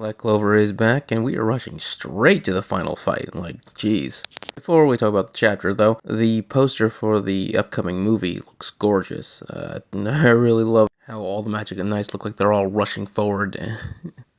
Black Clover is back, and we are rushing straight to the final fight. Like, jeez. Before we talk about the chapter, though, the poster for the upcoming movie looks gorgeous. I really love how all the magic and knights look like they're all rushing forward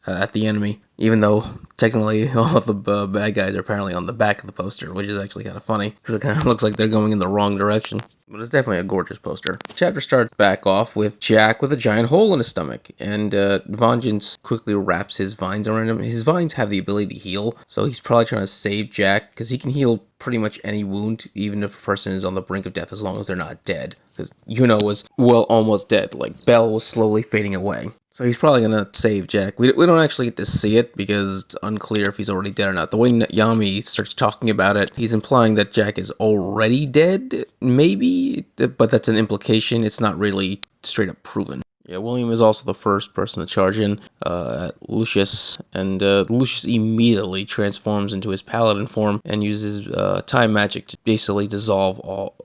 at the enemy, even though technically all of the bad guys are apparently on the back of the poster, which is actually kind of funny, because it kind of looks like they're going in the wrong direction. But it's definitely a gorgeous poster. The chapter starts back off with Jack with a giant hole in his stomach, and Vengeance quickly wraps his vines around him. His vines have the ability to heal, so he's probably trying to save Jack, because he can heal pretty much any wound, even if a person is on the brink of death, as long as they're not dead. Because Yuno was, well, almost dead. Like, Belle was slowly fading away. So he's probably going to save Jack. We don't actually get to see it because it's unclear if he's already dead or not. The way Yami starts talking about it, he's implying that Jack is already dead, maybe? But that's an implication. It's not really straight up proven. Yeah, William is also the first person to charge in at Lucius, and Lucius immediately transforms into his Paladin form and uses time magic to basically dissolve all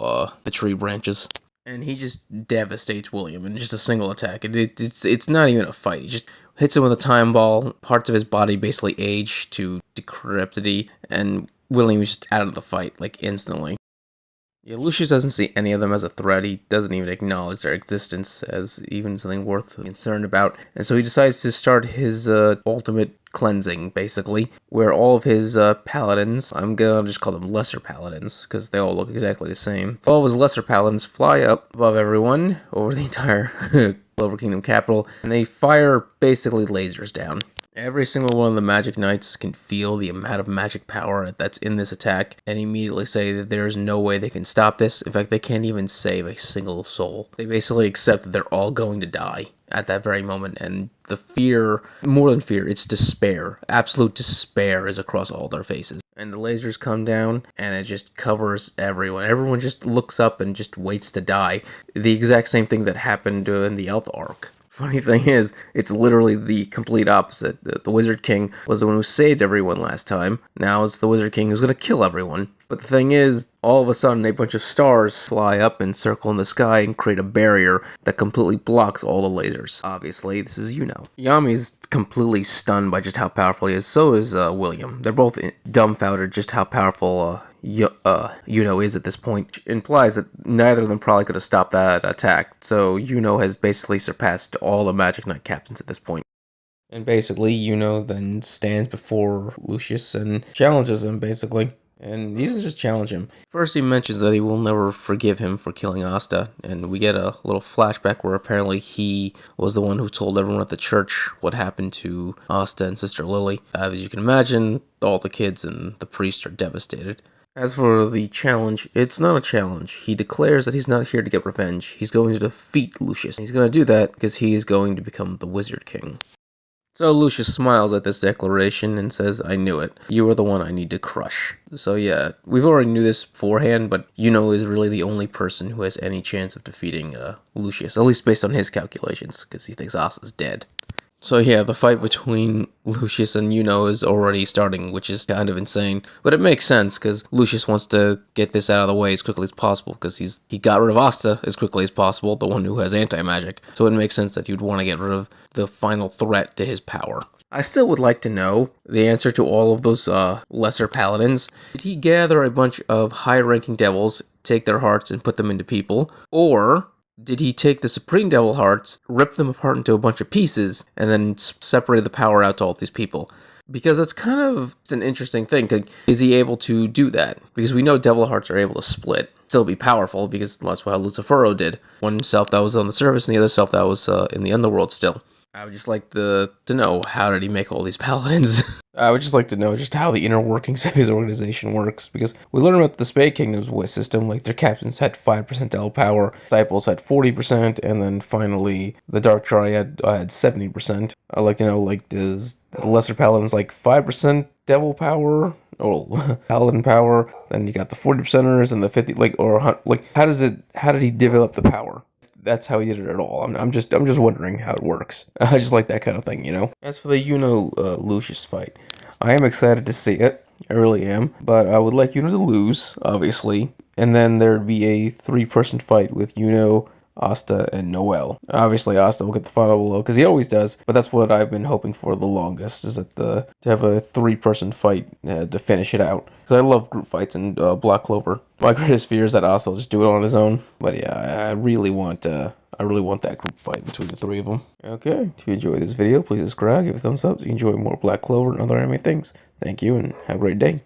the tree branches. And he just devastates William in just a single attack. It's not even a fight. He just hits him with a time ball. Parts of his body basically age to decrepity, and William is just out of the fight, like, instantly. Yeah, Lucius doesn't see any of them as a threat. He doesn't even acknowledge their existence as even something worth concerned about. And so he decides to start his ultimate cleansing, basically, where all of his paladins, I'm gonna just call them lesser paladins, because they all look exactly the same. All of his lesser paladins fly up above everyone, over the entire Clover Kingdom capital, and they fire basically lasers down. Every single one of the magic knights can feel the amount of magic power that's in this attack, and immediately say that there is no way they can stop this. In fact, they can't even save a single soul. They basically accept that they're all going to die at that very moment, and the fear, more than fear, it's despair. Absolute despair is across all their faces. And the lasers come down, and it just covers everyone. Everyone just looks up and just waits to die. The exact same thing that happened in the Elf arc. Funny thing is, it's literally the complete opposite. The Wizard King was the one who saved everyone last time. Now it's the Wizard King who's going to kill everyone. But the thing is, all of a sudden a bunch of stars fly up and circle in the sky and create a barrier that completely blocks all the lasers. Obviously, this is Yuno. Yami's completely stunned by just how powerful he is. So is William. They're both dumbfounded just how powerful Yuno is at this point, which implies that neither of them probably could have stopped that attack. So Yuno has basically surpassed all the Magic Knight captains at this point. And basically, Yuno then stands before Lucius and challenges him, basically. And he doesn't just challenge him. First, he mentions that he will never forgive him for killing Asta, and we get a little flashback where apparently he was the one who told everyone at the church what happened to Asta and Sister Lily. As you can imagine, all the kids and the priest are devastated. As for the challenge, it's not a challenge. He declares that he's not here to get revenge. He's going to defeat Lucius. He's going to do that because he is going to become the Wizard King. So Lucius smiles at this declaration and says, I knew it. You are the one I need to crush. So yeah, we've already knew this beforehand, but Yuno is really the only person who has any chance of defeating Lucius, at least based on his calculations, because he thinks Asta's dead. So yeah, the fight between Lucius and Yuno is already starting, which is kind of insane. But it makes sense, because Lucius wants to get this out of the way as quickly as possible, because he got rid of Asta as quickly as possible, the one who has anti-magic. So it makes sense that you'd want to get rid of the final threat to his power. I still would like to know the answer to all of those lesser paladins. Did he gather a bunch of high-ranking devils, take their hearts, and put them into people? Or did he take the Supreme Devil Hearts, rip them apart into a bunch of pieces, and then separate the power out to all these people? Because that's kind of an interesting thing. Is he able to do that? Because we know Devil Hearts are able to split, still be powerful, because that's what Lucifero did. One self that was on the surface, and the other self that was in the underworld still. I would just like to know, how did he make all these paladins? I would just like to know just how the inner workings of his organization works, because we learned about the Spade Kingdom's system, like their captains had 5% devil power, disciples had 40%, and then finally the Dark Triad had 70%. I'd like to know, like, does the Lesser Paladins like 5% devil power? Or paladin power, then you got the 40%ers and the 50, how did he develop the power? That's how he did it at all. I'm just wondering how it works. I just like that kind of thing, you know. As for the Yuno Lucius fight, I am excited to see it. I really am. But I would like Yuno to lose, obviously, and then there'd be a 3-person fight with Yuno, Asta and Noel. Obviously, Asta will get the final blow because he always does. But that's what I've been hoping for the longest, is that to have a 3-person fight to finish it out. Because I love group fights in Black Clover. My greatest fear is that Asta will just do it on his own. But yeah, I really want that group fight between the 3 of them. Okay, if you enjoyed this video, please subscribe, give it a thumbs up. So you enjoy more Black Clover and other anime things. Thank you, and have a great day.